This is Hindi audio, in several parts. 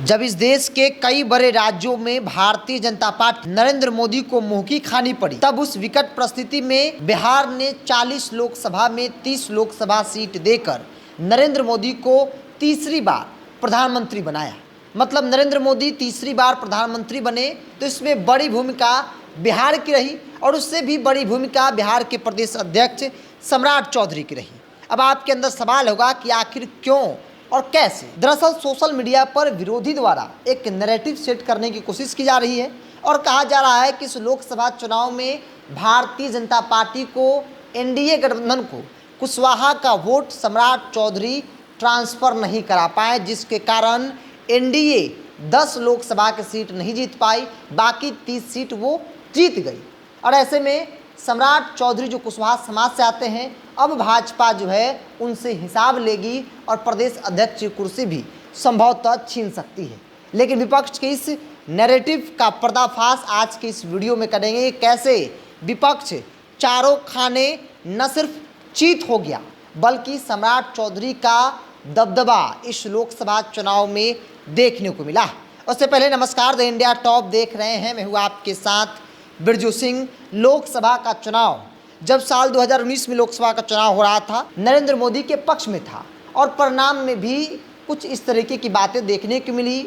जब इस देश के कई बड़े राज्यों में भारतीय जनता पार्टी नरेंद्र मोदी को मुंह की खानी पड़ी, तब उस विकट परिस्थिति में बिहार ने 40 लोकसभा में 30 लोकसभा सीट देकर नरेंद्र मोदी को तीसरी बार प्रधानमंत्री बनाया। मतलब नरेंद्र मोदी तीसरी बार प्रधानमंत्री बने तो इसमें बड़ी भूमिका बिहार की रही और उससे भी बड़ी भूमिका बिहार के प्रदेश अध्यक्ष सम्राट चौधरी की रही। अब आपके अंदर सवाल होगा कि आखिर क्यों और कैसे। दरअसल सोशल मीडिया पर विरोधी द्वारा एक नैरेटिव सेट करने की कोशिश की जा रही है और कहा जा रहा है कि इस लोकसभा चुनाव में भारतीय जनता पार्टी को, एनडीए गठबंधन को कुशवाहा का वोट सम्राट चौधरी ट्रांसफ़र नहीं करा पाए, जिसके कारण एनडीए 10 लोकसभा की सीट नहीं जीत पाई, बाकी 30 सीट वो जीत गई। और ऐसे में सम्राट चौधरी जो कुशवाहा समाज से आते हैं, अब भाजपा जो है उनसे हिसाब लेगी और प्रदेश अध्यक्ष की कुर्सी भी संभवतः छीन सकती है। लेकिन विपक्ष के इस नैरेटिव का पर्दाफाश आज के इस वीडियो में करेंगे। कैसे विपक्ष चारों खाने न सिर्फ चीत हो गया बल्कि सम्राट चौधरी का दबदबा इस लोकसभा चुनाव में देखने को मिला। उससे पहले नमस्कार, द इंडिया टॉप देख रहे हैं, मैं हूँ आपके साथ बिरजू सिंह। लोकसभा का चुनाव जब साल 2019 में लोकसभा का चुनाव हो रहा था, नरेंद्र मोदी के पक्ष में था और परिणाम में भी कुछ इस तरीके की बातें देखने को मिली।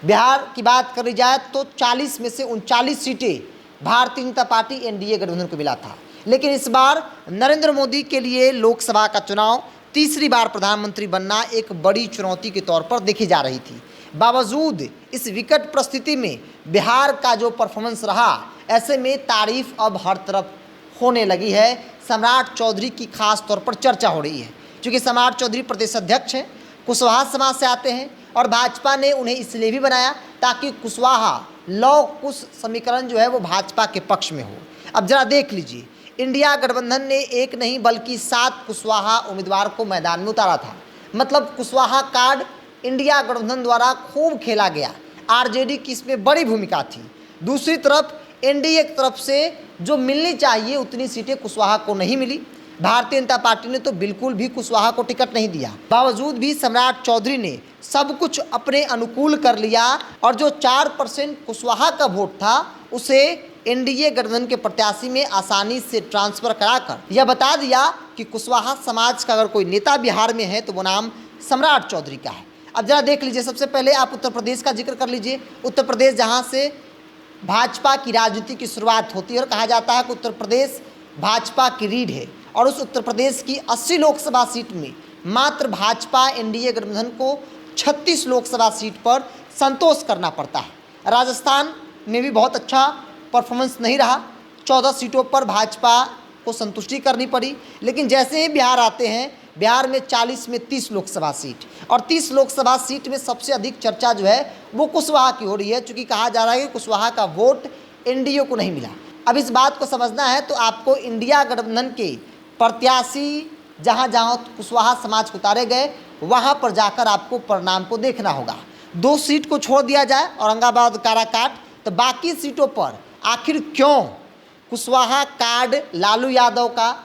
बिहार की बात करी जाए तो 40 में से 39 सीटें भारतीय जनता पार्टी एनडीए गठबंधन को मिला था। लेकिन इस बार नरेंद्र मोदी के लिए लोकसभा का चुनाव, तीसरी बार प्रधानमंत्री बनना एक बड़ी चुनौती के तौर पर देखी जा रही थी। बावजूद इस विकट परिस्थिति में बिहार का जो परफॉर्मेंस रहा, ऐसे में तारीफ अब हर तरफ होने लगी है। सम्राट चौधरी की खास तौर पर चर्चा हो रही है क्योंकि सम्राट चौधरी प्रदेश अध्यक्ष हैं, कुशवाहा समाज से आते हैं और भाजपा ने उन्हें इसलिए भी बनाया ताकि कुशवाहा लौ कुश समीकरण जो है वो भाजपा के पक्ष में हो। अब जरा देख लीजिए, इंडिया गठबंधन ने एक नहीं बल्कि 7 कुशवाहा उम्मीदवार को मैदान में उतारा था। मतलब कुशवाहा कार्ड इंडिया गठबंधन द्वारा खूब खेला गया, आरजेडी की इसमें बड़ी भूमिका थी। दूसरी तरफ एनडीए की तरफ से जो मिलनी चाहिए उतनी सीटें कुशवाहा को नहीं मिली। भारतीय जनता पार्टी ने तो बिल्कुल भी कुशवाहा को टिकट नहीं दिया। बावजूद भी सम्राट चौधरी ने सब कुछ अपने अनुकूल कर लिया और जो 4% कुशवाहा का वोट था उसे एनडीए गठबंधन के प्रत्याशी में आसानी से ट्रांसफर कराकर यह बता दिया कि कुशवाहा समाज का अगर कोई नेता बिहार में है तो वो नाम सम्राट चौधरी का है। अब जरा देख लीजिए, सबसे पहले आप उत्तर प्रदेश का जिक्र कर लीजिए। उत्तर प्रदेश जहाँ से भाजपा की राजनीति की शुरुआत होती है और कहा जाता है कि उत्तर प्रदेश भाजपा की रीढ़ है और उस उत्तर प्रदेश की 80 लोकसभा सीट में मात्र भाजपा एनडीए गठबंधन को 36 लोकसभा सीट पर संतोष करना पड़ता है। राजस्थान में भी बहुत अच्छा परफॉर्मेंस नहीं रहा, 14 सीटों पर भाजपा को संतुष्टि करनी पड़ी। लेकिन जैसे ही बिहार आते हैं, बिहार में 40 में 30 लोकसभा सीट और 30 लोकसभा सीट में सबसे अधिक चर्चा जो है वो कुशवाहा की हो रही है, क्योंकि कहा जा रहा है कि कुशवाहा का वोट एनडीए को नहीं मिला। अब इस बात को समझना है तो आपको इंडिया गठबंधन के प्रत्याशी जहाँ जहाँ कुशवाहा समाज को उतारे गए वहाँ पर जाकर आपको परिणाम को देखना होगा। 2 सीट को छोड़ दिया जाए, औरंगाबाद काराकाट, तो बाकी सीटों पर आखिर क्यों कुशवाहा कार्ड लालू यादव का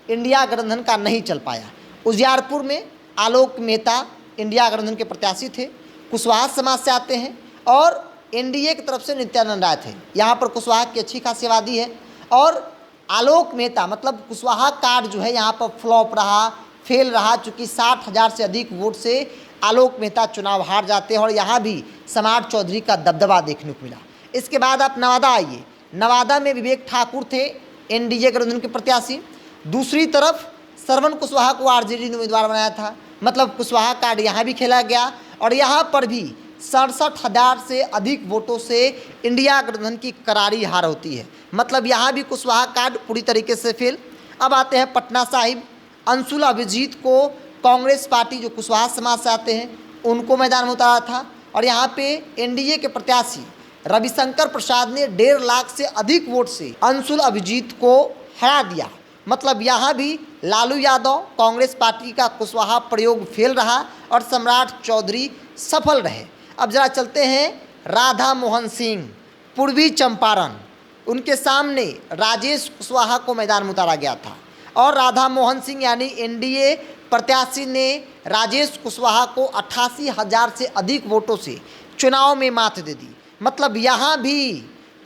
इंडिया गठबंधन का नहीं चल पाया। उजियारपुर में आलोक मेहता इंडिया गठबंधन के प्रत्याशी थे, कुशवाहा समाज से आते हैं और एनडीए की तरफ से नित्यानंद राय थे। यहाँ पर कुशवाहा की अच्छी खासी आबादी है और आलोक मेहता मतलब कुशवाहा कार्ड जो है यहाँ पर फ्लॉप रहा, फेल रहा, चूँकि 60,000 से अधिक वोट से आलोक मेहता चुनाव हार जाते हैं और यहाँ भी सम्राट चौधरी का दबदबा देखने को मिला। इसके बाद आप नवादा आइए, नवादा में विवेक ठाकुर थे एनडीए गठबंधन के प्रत्याशी। दूसरी तरफ श्रवण कुशवाहा को आरजेडी ने उम्मीदवार बनाया था। मतलब कुशवाहा कार्ड यहाँ भी खेला गया और यहाँ पर भी 67,000 से अधिक वोटों से इंडिया गठबंधन की करारी हार होती है। मतलब यहाँ भी कुशवाहा कार्ड पूरी तरीके से फेल। अब आते हैं पटना साहिब, अंशुल अभिजीत को कांग्रेस पार्टी जो कुशवाहा समाज से आते हैं उनको मैदान में उतारा था और यहाँ पे एनडीए के प्रत्याशी रविशंकर प्रसाद ने 1.5 लाख से अधिक वोट से अंशुल अभिजीत को हरा दिया। मतलब यहाँ भी लालू यादव कांग्रेस पार्टी का कुशवाहा प्रयोग फेल रहा और सम्राट चौधरी सफल रहे। अब जरा चलते हैं राधा मोहन सिंह, पूर्वी चंपारण, उनके सामने राजेश कुशवाहा को मैदान में उतारा गया था और राधा मोहन सिंह यानी एनडीए प्रत्याशी ने राजेश कुशवाहा को 88,000 से अधिक वोटों से चुनाव में मात दे दी। मतलब यहाँ भी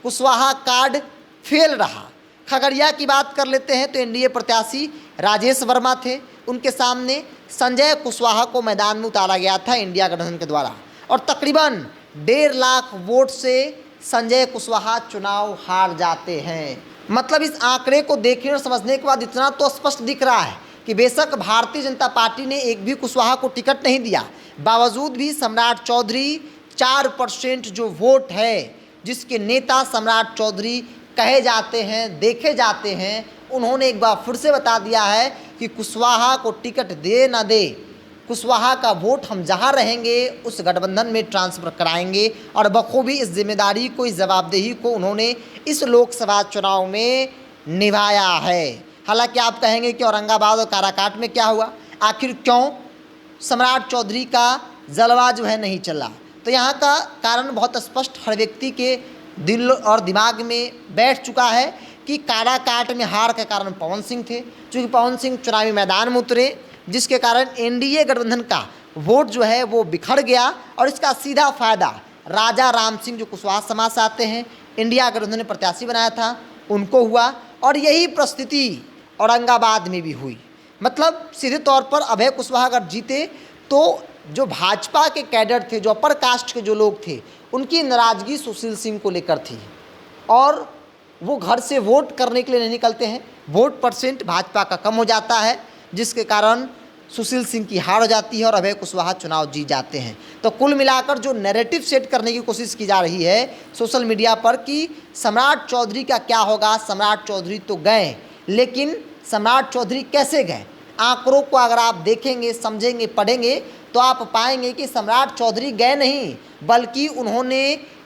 कुशवाहा कार्ड फेल रहा। खगड़िया की बात कर लेते हैं तो एनडीए प्रत्याशी राजेश वर्मा थे, उनके सामने संजय कुशवाहा को मैदान में उतारा गया था इंडिया गठबंधन के द्वारा, और तकरीबन 1.5 लाख वोट से संजय कुशवाहा चुनाव हार जाते हैं। मतलब इस आंकड़े को देखने और समझने के बाद इतना तो स्पष्ट दिख रहा है कि बेशक भारतीय जनता पार्टी ने एक भी कुशवाहा को टिकट नहीं दिया, बावजूद भी सम्राट चौधरी 4% जो वोट है, जिसके नेता सम्राट चौधरी कहे जाते हैं, देखे जाते हैं, उन्होंने एक बार फिर से बता दिया है कि कुशवाहा को टिकट दे ना दे, कुशवाहा का वोट हम जहां रहेंगे उस गठबंधन में ट्रांसफ़र कराएंगे। और बखूबी इस जिम्मेदारी को, इस जवाबदेही को उन्होंने इस लोकसभा चुनाव में निभाया है। हालांकि आप कहेंगे कि औरंगाबाद और काराकाट में क्या हुआ, आखिर क्यों सम्राट चौधरी का जलवा जो है नहीं चला? तो यहाँ का कारण बहुत स्पष्ट हर व्यक्ति के दिल और दिमाग में बैठ चुका है कि काराकाट में हार के कारण पवन सिंह थे। चूँकि पवन सिंह चुनावी मैदान में उतरे, जिसके कारण एनडीए गठबंधन का वोट जो है वो बिखर गया, और इसका सीधा फायदा राजा राम सिंह जो कुशवाहा समाज से आते हैं, इंडिया गठबंधन ने प्रत्याशी बनाया था, उनको हुआ। और यही परिस्थिति औरंगाबाद में भी हुई। मतलब सीधे तौर पर अभय कुशवाहा अगर जीते तो जो भाजपा के कैडर थे, जो अपर कास्ट के जो लोग थे, उनकी नाराज़गी सुशील सिंह को लेकर थी, और वो घर से वोट करने के लिए नहीं निकलते हैं। वोट परसेंट भाजपा का कम हो जाता है, जिसके कारण सुशील सिंह की हार हो जाती है और अभय कुशवाहा चुनाव जीत जाते हैं। तो कुल मिलाकर जो नैरेटिव सेट करने की कोशिश की जा रही है सोशल मीडिया पर कि सम्राट चौधरी का क्या होगा, सम्राट चौधरी तो गए, लेकिन सम्राट चौधरी कैसे गए? आंकड़ों को अगर आप देखेंगे, समझेंगे, पढ़ेंगे तो आप पाएंगे कि सम्राट चौधरी गए नहीं, बल्कि उन्होंने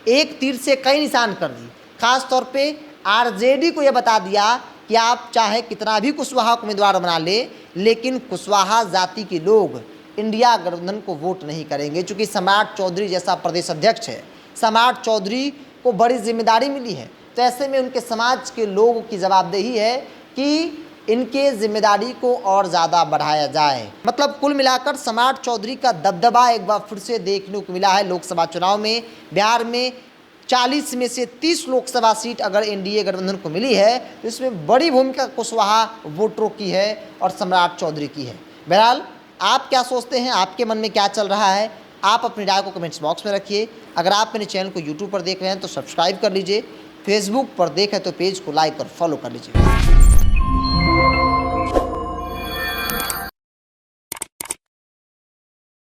एक तीर से कई निशान कर दी। खास तौर पे आरजेडी को यह बता दिया कि आप चाहे कितना भी कुशवाहा को उम्मीदवार बना ले, लेकिन कुशवाहा जाति के लोग इंडिया गठबंधन को वोट नहीं करेंगे। चूँकि सम्राट चौधरी जैसा प्रदेश अध्यक्ष है, सम्राट चौधरी को बड़ी जिम्मेदारी मिली है, तो ऐसे में उनके समाज के लोगों की जवाबदेही है कि इनके जिम्मेदारी को और ज़्यादा बढ़ाया जाए। मतलब कुल मिलाकर सम्राट चौधरी का दबदबा एक बार फिर से देखने को मिला है लोकसभा चुनाव में। बिहार में 40 में से 30 लोकसभा सीट अगर एनडीए गठबंधन को मिली है तो इसमें बड़ी भूमिका कुशवाहा वोटरों की है और सम्राट चौधरी की है। बहरहाल आप क्या सोचते हैं, आपके मन में क्या चल रहा है, आप अपनी राय को कमेंट्स बॉक्स में रखिए। अगर आप मेरे चैनल को यूट्यूब पर देख रहे हैं तो सब्सक्राइब कर लीजिए, फेसबुक पर देखें तो पेज को लाइक और फॉलो कर लीजिए।